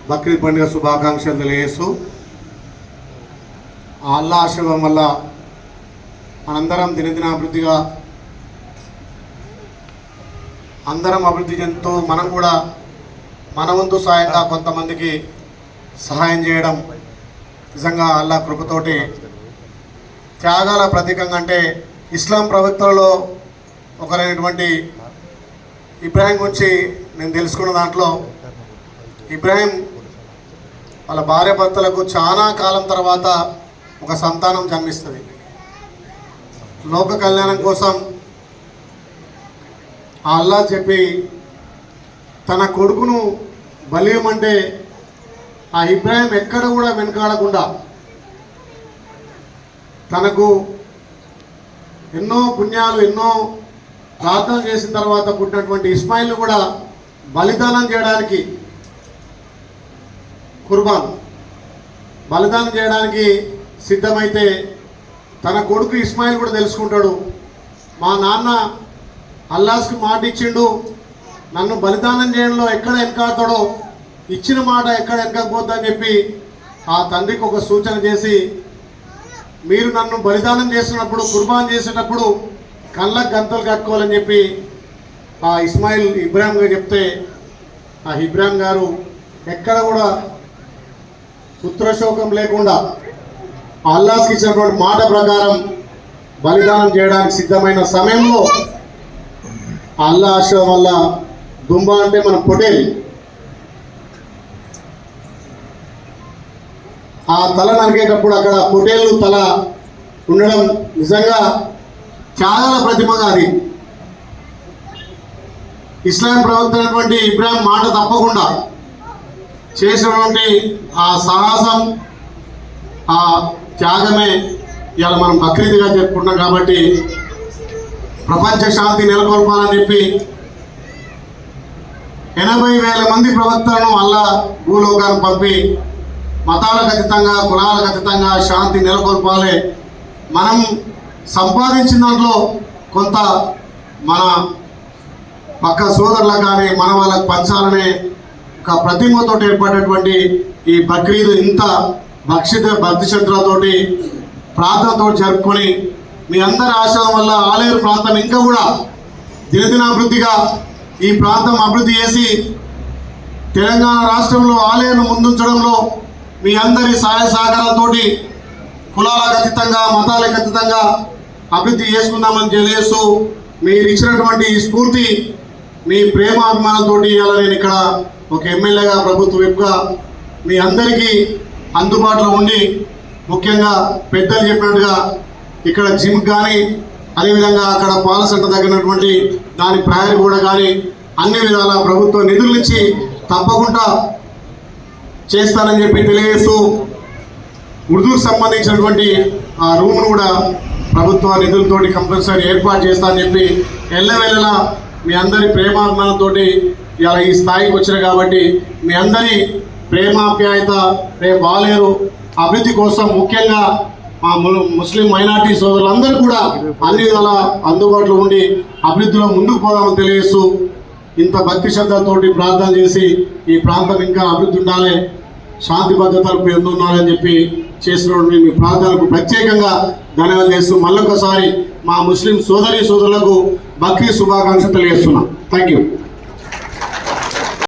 బక్రీద్ పండుగ శుభాకాంక్షలు తెలియజేస్తూ అల్లా ఆశీర్వాదం వల్ల మనందరం దినదినాభివృద్ధిగా అందరం అభివృద్ధి చెందుతూ మనం కూడా మన వంతు సాయంగా కొంతమందికి సహాయం చేయడం నిజంగా అల్లా కృపతోటి త్యాగాల ప్రతీకంగా. అంటే ఇస్లాం ప్రవక్తలలో ఒకరైనటువంటి ఇబ్రాహీం గురించి నేను తెలుసుకున్న దాంట్లో, ఇబ్రాహీం వాళ్ళ భార్య భర్తలకు చాలా కాలం తర్వాత ఒక సంతానం జన్మిస్తుంది. లోక కళ్యాణం కోసం అల్లా చెప్పి తన కొడుకును బలియమంటే ఆ ఇబ్రాహీం ఎక్కడ కూడా వెనకాడకుండా తనకు ఎన్నో పుణ్యాలు ఎన్నో ప్రార్థన చేసిన తర్వాత పుట్టినటువంటి ఇస్మాయిల్ను కూడా బలిదానం చేయడానికి బలిదానం చేయడానికి సిద్ధమైతే తన కొడుకు ఇస్మాయిల్ కూడా తెలుసుకుంటాడు, మా నాన్న అల్లాహ్కి మాట ఇచ్చిండు, నన్ను బలిదానం చేయడంలో ఎక్కడ వెనకాడతాడో, ఇచ్చిన మాట ఎక్కడ వెనకపోద్దని చెప్పి ఆ తండ్రికి ఒక సూచన చేసి, మీరు నన్ను బలిదానం చేసినప్పుడు కుర్బాన్ చేసేటప్పుడు కళ్ళకు గంతలు కట్టుకోవాలని చెప్పి ఆ ఇబ్రాహీం గారు చెప్తే, ఆ ఇబ్రాహీం గారు ఎక్కడ కూడా పుత్రశోకం లేకుండా అల్లాహ్కి ఇచ్చినటువంటి మాట ప్రకారం బలిదానం చేయడానికి సిద్ధమైన సమయంలో అల్లాహ్ ఆశీర్వాదం వల్ల దుంబా అంటే మన పొటేల్, ఆ తల నరికేటప్పుడు అక్కడ పొటేలు తల ఉండడం నిజంగా చాలా ప్రతిమగా. అది ఇస్లాం ప్రవక్త అయినటువంటి ఇబ్రాహీం మాట తప్పకుండా చేసినటువంటి ఆ సాహసం, ఆ త్యాగమే ఇవాళ మనం బక్రీద్గా జరుపుకుంటున్నాం. కాబట్టి ప్రపంచ శాంతి నెలకొల్పాలని చెప్పి 80,000 మంది ప్రవక్తలను అల్లా భూలోకానికి పంపి మతాలకు అతీతంగా కులాలకు అతీతంగా శాంతి నెలకొల్పాలి, మనం సంపాదించిన దాంట్లో కొంత మన పక్క సోదరులకు కానీ మన వాళ్ళకు పంచాలనే ఒక ప్రతిమతో ఏర్పడేటువంటి ఈ బక్రీద్ ఇంత భక్తి శ్రద్ధలతోటి ప్రార్థనతో జరుపుకొని మీ అందరి ఆశయం వల్ల ఆలేరు ప్రాంతం ఇంకా కూడా దినదినాభివృద్ధిగా ఈ ప్రాంతం అభివృద్ధి చేసి తెలంగాణ రాష్ట్రంలో ఆలేరును ముందుంచడంలో మీ అందరి సహాయ సహకారాలతోటి కులాలకు అతీతంగా మతాలకు అతీతంగా అభివృద్ధి చేసుకుందామని తెలియజేస్తూ మీరు ఇచ్చినటువంటి స్ఫూర్తి మీ ప్రేమ అభిమానంతో ఇలా నేను ఇక్కడ ఒక ఎమ్మెల్యేగా ప్రభుత్వ విప్గా మీ అందరికీ అందుబాటులో ఉండి, ముఖ్యంగా పెద్దలు చెప్పినట్టుగా ఇక్కడ జిమ్ కానీ అదేవిధంగా అక్కడ పాల సెంటర్ తగినటువంటి దాని ప్రయారి కూడా కానీ అన్ని విధాల ప్రభుత్వ నిధుల నుంచి తప్పకుండా చేస్తానని చెప్పి తెలియజేస్తూ, ఉర్దూకు సంబంధించినటువంటి ఆ రూమ్ను కూడా ప్రభుత్వ నిధులతోటి కంపల్సరీ ఏర్పాటు చేస్తానని చెప్పి ఎల్లవెల్లలా మీ అందరి ప్రేమాభిమానంతో ఇలా ఈ స్థాయికి వచ్చిన కాబట్టి మీ అందరి ప్రేమాప్యాయత రేపు ఆలేరు అభివృద్ధి కోసం ముఖ్యంగా మా ముస్లిం మైనార్టీ సోదరులందరూ కూడా అన్ని విధాల అందుబాటులో ఉండి అభివృద్ధిలో ముందుకు పోదామని తెలియజేస్తూ, ఇంత భక్తి శ్రద్ధలతోటి ప్రార్థన చేసి ఈ ప్రాంతం ఇంకా అభివృద్ధి ఉండాలి, శాంతి భద్రతలకు ఉండాలని చెప్పి చేసినటువంటి మీ ప్రార్థనలకు ప్రత్యేకంగా ధన్యవాదాలు చేస్తూ మళ్ళొకసారి మా ముస్లిం సోదరులకు బక్రీద్ శుభాకాంక్షలు తెలియజేస్తున్నాం. Thank you.